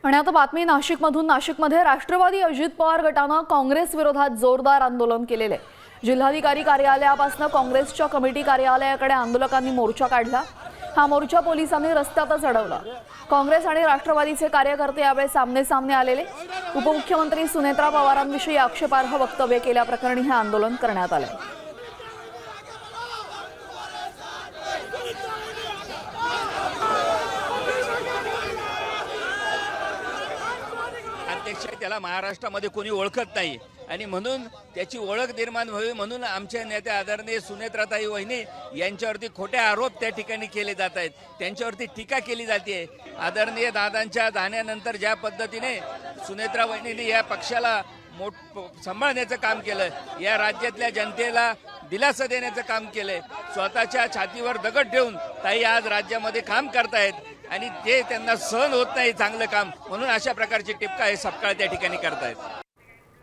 आणि आता बातमी नाशिकमधून। नाशिकमध्ये राष्ट्रवादी अजित पवार गटाने काँग्रेस विरोधात जोरदार आंदोलन केलेले आहे। जिल्हाधिकारी कार्यालयापासून काँग्रेसच्या कमिटी कार्यालयाकडे आंदोलकांनी मोर्चा काढला। हा मोर्चा पोलिसांनी रस्त्यातच अडवला। काँग्रेस आणि राष्ट्रवादीचे कार्यकर्ते यावेळी सामने सामने आलेले। उपमुख्यमंत्री सुनेत्रा पवारांविषयी आक्षेपार्ह वक्तव्य केल्याप्रकरणी हे आंदोलन करण्यात आले। अध्यक्ष त्याला महाराष्ट्रामध्ये कोणी ओळखत नाही आणि म्हणून त्याची ओळख निर्माण व्हावी म्हणून आमच्या नेत्या आदरणीय सुनेत्राताई वहिनी यांच्यावरती खोटे आरोप त्या ठिकाणी केले जात आहेत, त्यांच्यावरती टीका केली जाते। आदरणीय दादांच्या जाण्यानंतर ज्या पद्धतीने सुनेत्रा वहिनीने या पक्षाला सांभाळण्याचं काम केलं, या राज्यातल्या जनतेला दिलासा देण्याचं काम केलंय, स्वतःच्या छातीवर दगड ठेवून ताई आज राज्यामध्ये काम करतायत आणि ते त्यांना सहन होत नाही चांगलं काम, म्हणून अशा प्रकारची टिपका हे सपकाळ त्या ठिकाणी करतायत।